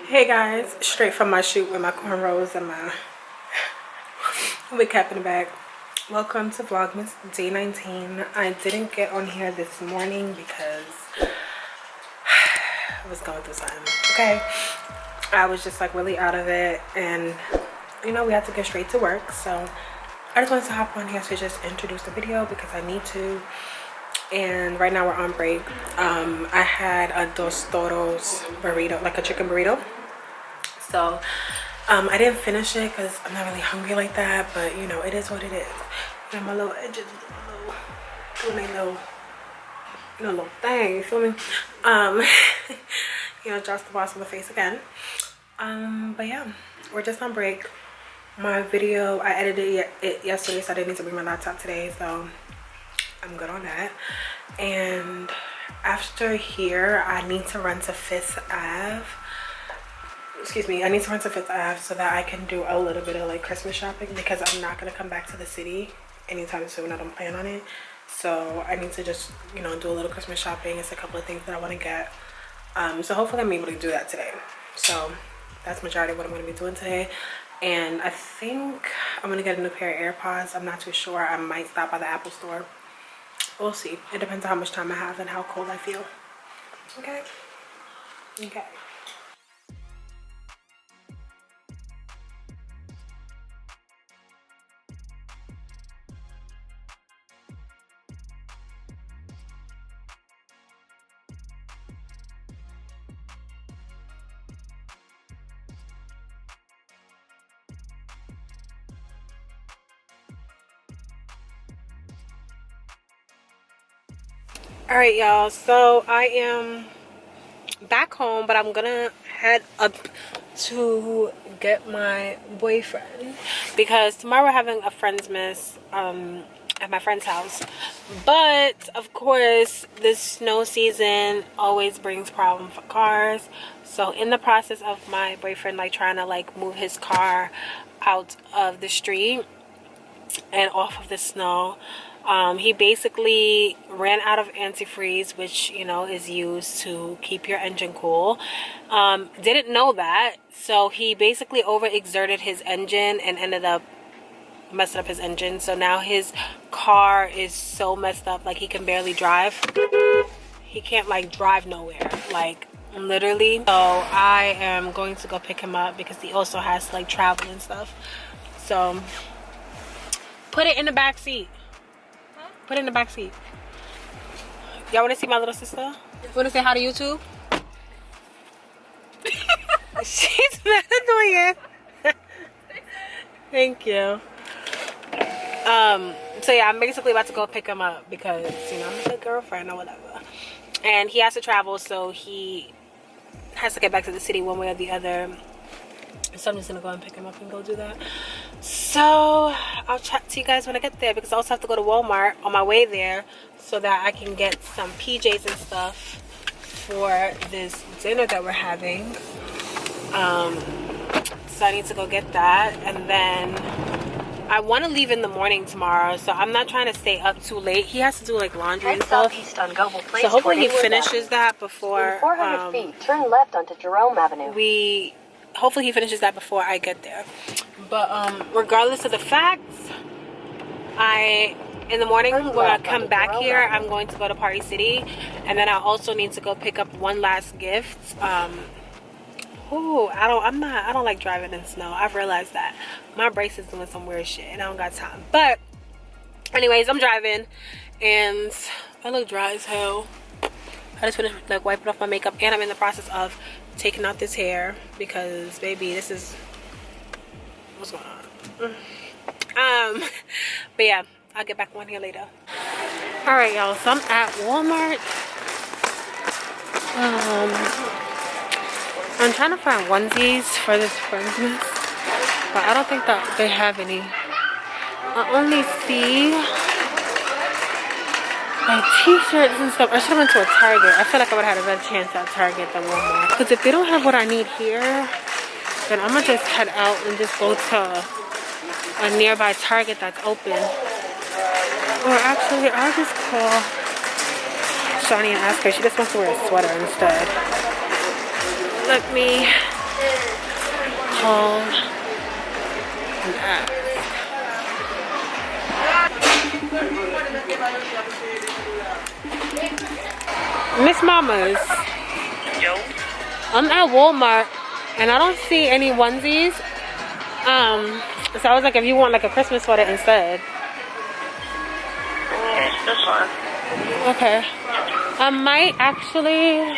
Hey guys, straight from my shoot with my cornrows and my wig cap in the back. Welcome to Vlogmas day 19. I didn't get on here this morning because I was going through something. Okay, I was just like really out of it, and you know we had to get straight to work. So I just wanted to hop on here to just introduce the video because I need to. And right now we're on break. I had a dos toros burrito, like a chicken burrito. So I didn't finish it because I'm not really hungry like that, but you know, it is what it is. You know, my little edges doing a little thing, you feel me? You know, just the boss on the face again. But yeah, we're just on break. My video, I edited it yesterday, so I didn't need to bring my laptop today, so I'm good on that. And after here, I need to run to Fifth Ave. Excuse me, I need to run to Fifth Ave so that I can do a little bit of like Christmas shopping because I'm not gonna come back to the city anytime soon. I don't plan on it. So I need to just, you know, do a little Christmas shopping. It's a couple of things that I want to get. So hopefully I'm able to do that today. So that's majority of what I'm going to be doing today. And I think I'm going to get a new pair of AirPods. I'm not too sure. I might stop by the Apple store. We'll see. It depends on how much time I have and how cold I feel. Okay? Okay. All right, y'all. So I am back home, but I'm gonna head up to get my boyfriend because tomorrow we're having a friend's miss at my friend's house. But of course, this snow season always brings problems for cars. So in the process of my boyfriend like trying to like move his car out of the street and off of the snow, he basically ran out of antifreeze, which you know is used to keep your engine cool. Didn't know that, so he basically overexerted his engine and ended up messing up his engine. So now his car is so messed up, like he can barely drive. He can't like drive nowhere, like literally. So I am going to go pick him up because he also has to like travel and stuff. So put it in the back seat. Put it in the back seat. Y'all want to see my little sister? You want to say hi to YouTube? She's mad annoying. Thank you. So yeah, I'm basically about to go pick him up because, you know, I'm a good girlfriend or whatever. And he has to travel, so he has to get back to the city one way or the other. So I'm just gonna go and pick him up and go do that. So I'll chat to you guys when I get there because I also have to go to Walmart on my way there so that I can get some PJs and stuff for this dinner that we're having. So I need to go get that, and then I want to leave in the morning tomorrow, so I'm not trying to stay up too late. He has to do like laundry and stuff. So hopefully he finishes that before. 400 feet, turn left onto Jerome Avenue. Hopefully he finishes that before I get there. But regardless of the facts, in the morning when I come back here, I'm going to go to Party City, and then I also need to go pick up one last gift. I don't like driving in snow. I've realized that my brakes is doing some weird shit and I don't got time. But anyways, I'm driving and I look dry as hell. I just finished like wiping off my makeup, and I'm in the process of taking out this hair because baby, this is what's going on. But yeah, I'll get back on here later. All right, y'all, so I'm at Walmart. I'm trying to find onesies for this friend's miss, but I don't think that they have any. I only see like t-shirts and stuff. I should have went to a Target. I feel like I would have had a better chance at Target than Walmart. Because if they don't have what I need here, then I'm gonna just head out and just go to a nearby Target that's open. Or actually, I'll just call Shani and ask her. She just wants to wear a sweater instead. Let me home. Miss Mamas. Yo. I'm at Walmart and I don't see any onesies. So I was like, if you want like a Christmas sweater instead. Yeah, that's fine. Okay. I might actually,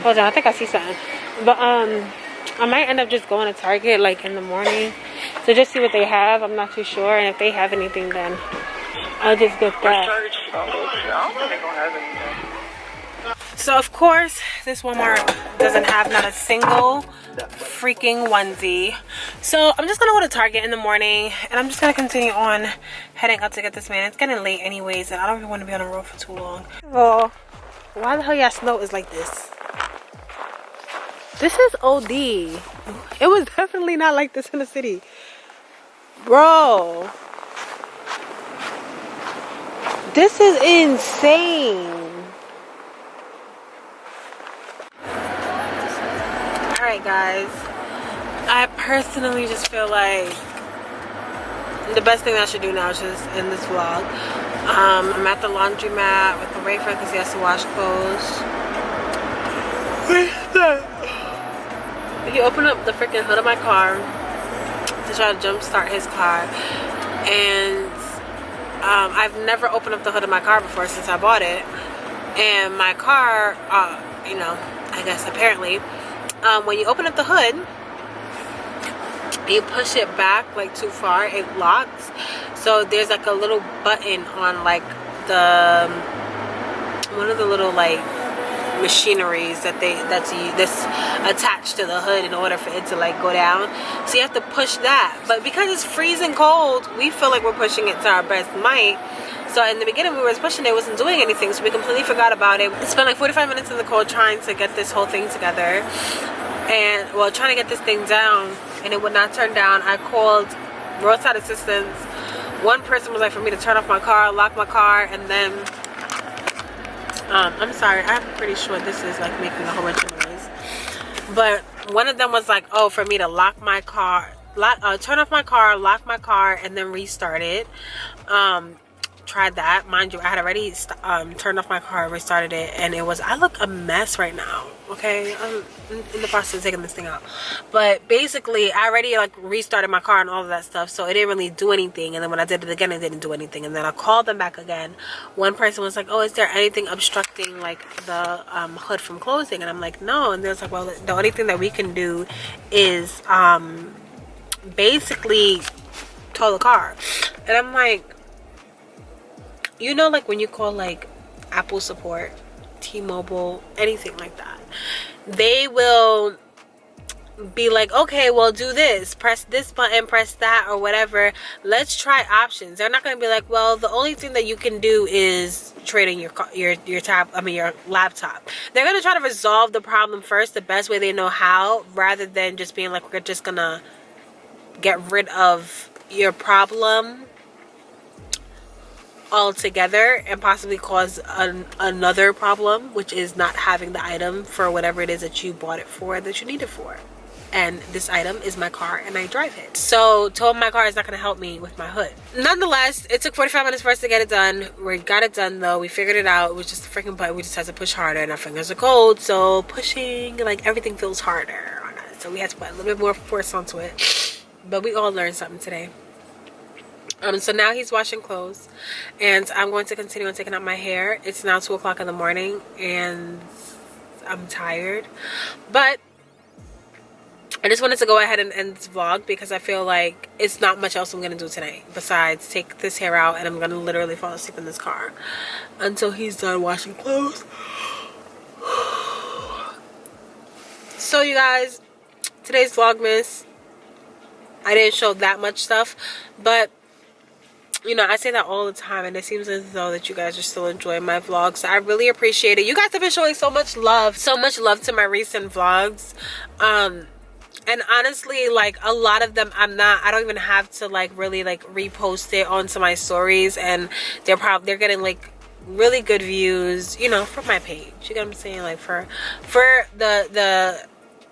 hold on, I think I see something. But I might end up just going to Target like in the morning to just see what they have. I'm not too sure, and if they have anything, then I'll just get that. I don't think they're gonna have anything. So of course, this Walmart doesn't have not a single freaking onesie. So I'm just gonna go to Target in the morning, and I'm just gonna continue on heading up to get this man. It's getting late anyways, and I don't even want to be on the road for too long. Oh, why the hell y'all snow is like this? This is OD. It was definitely not like this in the city, bro. This is insane. Alright guys, I personally just feel like the best thing I should do now is just end this vlog. I'm at the laundromat with the Rayford because he has to wash clothes. He opened up the freaking hood of my car to try to jumpstart his car, and I've never opened up the hood of my car before since I bought it. And my car, you know, I guess apparently, when you open up the hood, you push it back like too far, it locks. So there's like a little button on like the one of the little like machineries that's attached to the hood in order for it to like go down. So you have to push that. But because it's freezing cold, we feel like we're pushing it to our best might. So in the beginning we were pushing it, wasn't doing anything, so we completely forgot about it. Spent like 45 minutes in the cold trying to get this whole thing together, and well, trying to get this thing down, and it would not turn down. I called roadside assistance. One person was like for me to turn off my car, lock my car, and then I'm sorry, I'm pretty sure this is like making a whole bunch of noise, but one of them was like, oh, for me to lock my car, turn off my car, lock my car, and then restart it. Tried that, mind you, I had already turned off my car, restarted it, and it was, I look a mess right now, okay? I'm in the process of taking this thing out, but basically I already like restarted my car and all of that stuff, so it didn't really do anything. And then when I did it again, it didn't do anything. And then I called them back again. One person was like, oh, is there anything obstructing like the hood from closing? And I'm like, no. And they was like, well, the only thing that we can do is basically tow the car. And I'm like, you know, like when you call like Apple support, T-Mobile, anything like that, they will be like, okay, well, do this, press this button, press that, or whatever. Let's try options. They're not going to be like, well, the only thing that you can do is trade in your laptop. They're going to try to resolve the problem first, the best way they know how, rather than just being like, we're just going to get rid of your problem altogether and possibly cause another problem, which is not having the item for whatever it is that you bought it for, that you need it for. And this item is my car and I drive it. So towing my car is not going to help me with my hood. Nonetheless, it took 45 minutes for us to get it done. We got it done though. We figured it out. It was just a freaking button. We just had to push harder, and our fingers are cold, so pushing, like, everything feels harder on us. So we had to put a little bit more force onto it. But we all learned something today. So now he's washing clothes, and I'm going to continue on taking out my hair. It's now 2 o'clock in the morning, and I'm tired. But I just wanted to go ahead and end this vlog because I feel like it's not much else I'm going to do today besides take this hair out, and I'm going to literally fall asleep in this car until he's done washing clothes. So you guys, today's Vlogmas, I didn't show that much stuff, but you know, I say that all the time, and it seems as though that you guys are still enjoying my vlogs. So I really appreciate it. You guys have been showing so much love to my recent vlogs. And honestly, like, a lot of them I don't even have to like really like repost it onto my stories, and they're getting like really good views, you know, from my page. You get what I'm saying? Like for the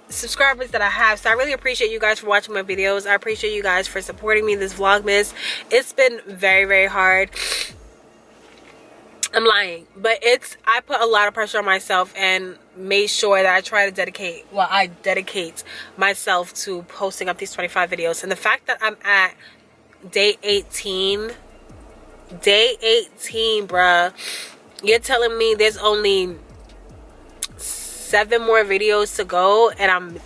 subscribers that I have. So I really appreciate you guys for watching my videos. I appreciate you guys for supporting me this Vlogmas. It's been very, very hard. I'm lying, but I put a lot of pressure on myself and made sure that I try to dedicate myself to posting up these 25 videos. And the fact that I'm at day 18, bruh, you're telling me there's only 7 more videos to go, and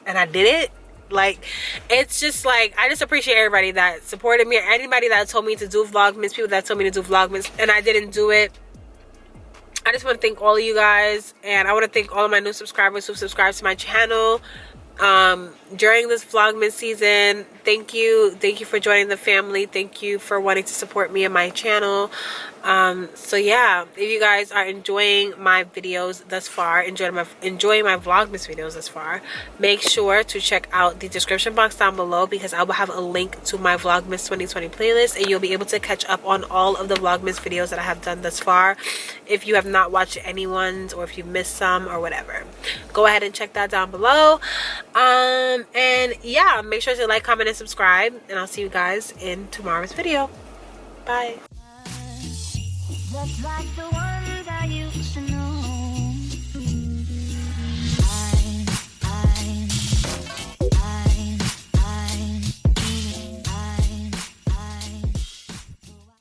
I did it. Like, it's just like, I just appreciate everybody that supported me, or anybody that told me to do Vlogmas, people that told me to do Vlogmas and I didn't do it. I just want to thank all of you guys, and I want to thank all of my new subscribers who subscribed to my channel during this Vlogmas season. Thank you for joining the family. Thank you for wanting to support me and my channel. So yeah, if you guys are enjoying my videos thus far, enjoying my Vlogmas videos thus far, make sure to check out the description box down below, because I will have a link to my Vlogmas 2020 playlist, and you'll be able to catch up on all of the Vlogmas videos that I have done thus far. If you have not watched anyone's, or if you missed some or whatever, go ahead and check that down below. And yeah, make sure to like, comment, and subscribe, and I'll see you guys in tomorrow's video. Bye. Just like the